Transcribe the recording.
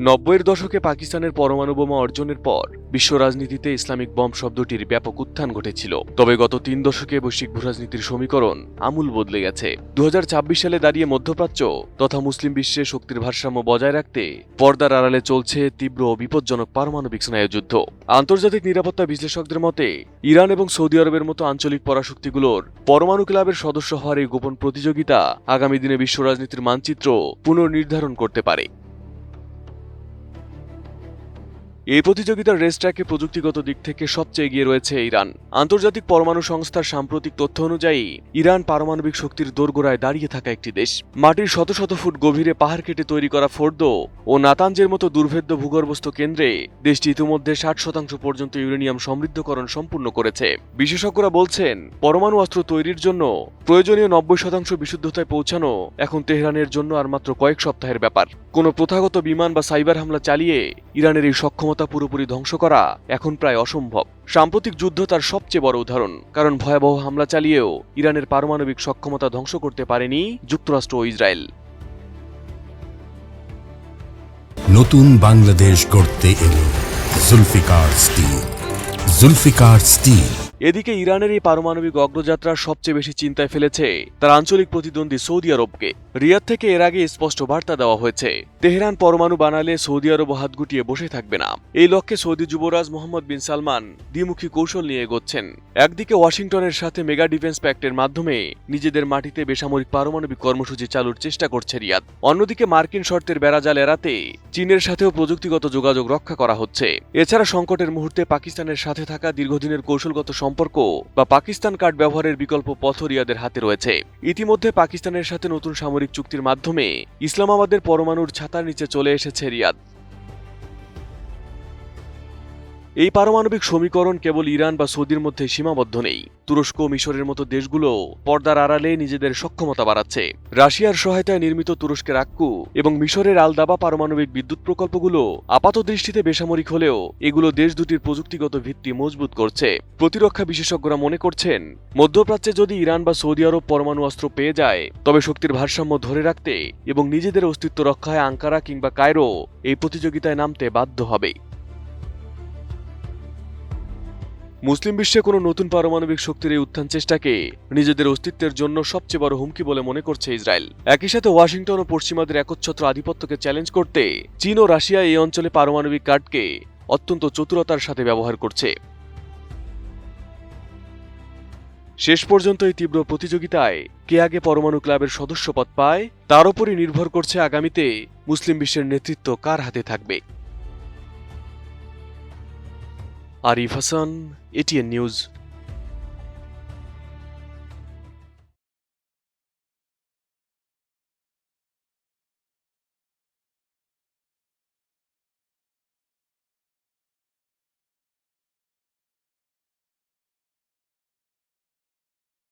90-এর দশকে পাকিস্তানের পরমাণু বোমা অর্জনের পর বিশ্ব রাজনীতিতে ইসলামিক বম শব্দটির ব্যাপক উত্থান ঘটেছিল। তবে গত 3 দশকে বৈশ্বিক ভূরাজনীতির সমীকরণ আমূল বদলে গেছে। 2026 সালে দাঁড়িয়ে মধ্যপ্রাচ্য তথা মুসলিম বিশ্বে শক্তির ভারসাম্য বজায় রাখতে পর্দার আড়ালে চলছে তীব্র ও বিপজ্জনক পারমাণবিক স্নায়ুযুদ্ধ। আন্তর্জাতিক নিরাপত্তা বিশ্লেষকদের মতে ইরান এবং সৌদি আরবের মতো আঞ্চলিক পরাশক্তিগুলোর পরমাণু ক্লাবের সদস্য হওয়ার এই গোপন প্রতিযোগিতা আগামী দিনে বিশ্ব রাজনীতির মানচিত্র পুনর্নির্ধারণ করতে পারে। এই প্রতিযোগিতার রেসট্র্যাকে প্রযুক্তিগত দিক থেকে সবচেয়ে এগিয়ে রয়েছে ইরান। আন্তর্জাতিক পরমাণু সংস্থার সাম্প্রতিক তথ্য অনুযায়ী ইরান পারমাণবিক শক্তির দোরগোড়ায় দাঁড়িয়ে থাকা একটি দেশ। মাটির শত শত ফুট গভীরে পাহাড় কেটে তৈরি করা ফোর্দো ও নাতাঞ্জের মতো দুর্ভেদ্য ভূগর্ভস্থ কেন্দ্রে দেশটি ইতিমধ্যে 60% পর্যন্ত ইউরেনিয়াম সমৃদ্ধকরণ সম্পূর্ণ করেছে। বিশেষজ্ঞরা বলছেন, পরমাণু অস্ত্র তৈরির জন্য প্রয়োজনীয় 90% বিশুদ্ধতায় পৌঁছানো এখন তেহরানের জন্য আর মাত্র কয়েক সপ্তাহের ব্যাপার। কোনো প্রথাগত বিমান বা সাইবার হামলা চালিয়ে ইরানের এই সক্ষমতা পুরোপুরি ধ্বংস করা এখন প্রায় অসম্ভব। সাম্প্রতিক যুদ্ধ তার সবচেয়ে বড় উদাহরণ, কারণ ভয়াবহ হামলা চালিয়েও ইরানের পারমাণবিক সক্ষমতা ধ্বংস করতে পারেনি যুক্তরাষ্ট্র ও ইসরায়েল। নতুন বাংলাদেশ গড়তে এলো জুলফিকার স্টিল। জুলফিকার স্টিল। এদিকে ইরানের এই পারমাণবিক অগ্রযাত্রা সবচেয়ে বেশি চিন্তায় ফেলেছে তার আঞ্চলিক প্রতিদ্বন্দ্বী সৌদি আরবকে। রিয়াদ থেকে এর আগে স্পষ্ট বার্তা দেওয়া হয়েছে, তেহরান পরমাণু বানালে সৌদি আরব হাত গুটিয়ে বসে থাকবে না। এই লক্ষ্যে সৌদি যুবরাজ মোহাম্মদ বিন সালমান দ্বিমুখী কৌশল নিয়ে এগোচ্ছেন। একদিকে ওয়াশিংটনের সাথে মেগা ডিফেন্স প্যাক্টের মাধ্যমে নিজেদের মাটিতে বেসামরিক পারমাণবিক কর্মসূচি চালুর চেষ্টা করছে রিয়াদ। অন্যদিকে মার্কিন শর্তের বেড়াজাল এড়াতে চীনের সাথেও প্রযুক্তিগত যোগাযোগ রক্ষা করা হচ্ছে। এছাড়া সংকটের মুহূর্তে পাকিস্তানের সাথে থাকা দীর্ঘদিনের কৌশলগত সম্পর্ক বা পাকিস্তান কার্ড ব্যবহারের বিকল্প পথ রিয়াদের হাতে রয়েছে। ইতিমধ্যে পাকিস্তানের সাথে নতুন সামরিক চুক্তির মাধ্যমে ইসলামাবাদের পরমাণুর ছাতার নিচে চলে এসেছে রিয়াদ। এই পারমাণবিক সমীকরণ কেবল ইরান বা সৌদির মধ্যে সীমাবদ্ধ নেই। তুরস্ক ও মিশরের মতো দেশগুলো পর্দার আড়ালে নিজেদের সক্ষমতা বাড়াচ্ছে। রাশিয়ার সহায়তায় নির্মিত তুরস্কের আক্কু এবং মিশরের আলদাবা পারমাণবিক বিদ্যুৎ প্রকল্পগুলো আপাত দৃষ্টিতে বেসামরিক হলেও এগুলো দেশ দুটির প্রযুক্তিগত ভিত্তি মজবুত করছে। প্রতিরক্ষা বিশেষজ্ঞরা মনে করছেন, মধ্যপ্রাচ্যে যদি ইরান বা সৌদি আরব পরমাণু অস্ত্র পেয়ে যায়, তবে শক্তির ভারসাম্য ধরে রাখতে এবং নিজেদের অস্তিত্ব রক্ষায় আঙ্কারা কিংবা কায়রো এই প্রতিযোগিতায় নামতে বাধ্য হবে। মুসলিম বিশ্বে কোনো নতুন পারমাণবিক শক্তির এই উত্থান চেষ্টাকে নিজেদের অস্তিত্বের জন্য সবচেয়ে বড় হুমকি বলে মনে করছে ইসরায়েল। একই সাথে ওয়াশিংটন ও পশ্চিমাদের একচ্ছত্র আধিপত্যকে চ্যালেঞ্জ করতে চীন ও রাশিয়া এই অঞ্চলে পারমাণবিক কার্ডকে অত্যন্ত চতুরতার সাথে ব্যবহার করছে। শেষ পর্যন্ত এই তীব্র প্রতিযোগিতায় কে আগে পরমাণু ক্লাবের সদস্যপদ পায় তার উপরই নির্ভর করছে আগামীতে মুসলিম বিশ্বের নেতৃত্ব কার হাতে থাকবে। Arif Hasan, ATN news.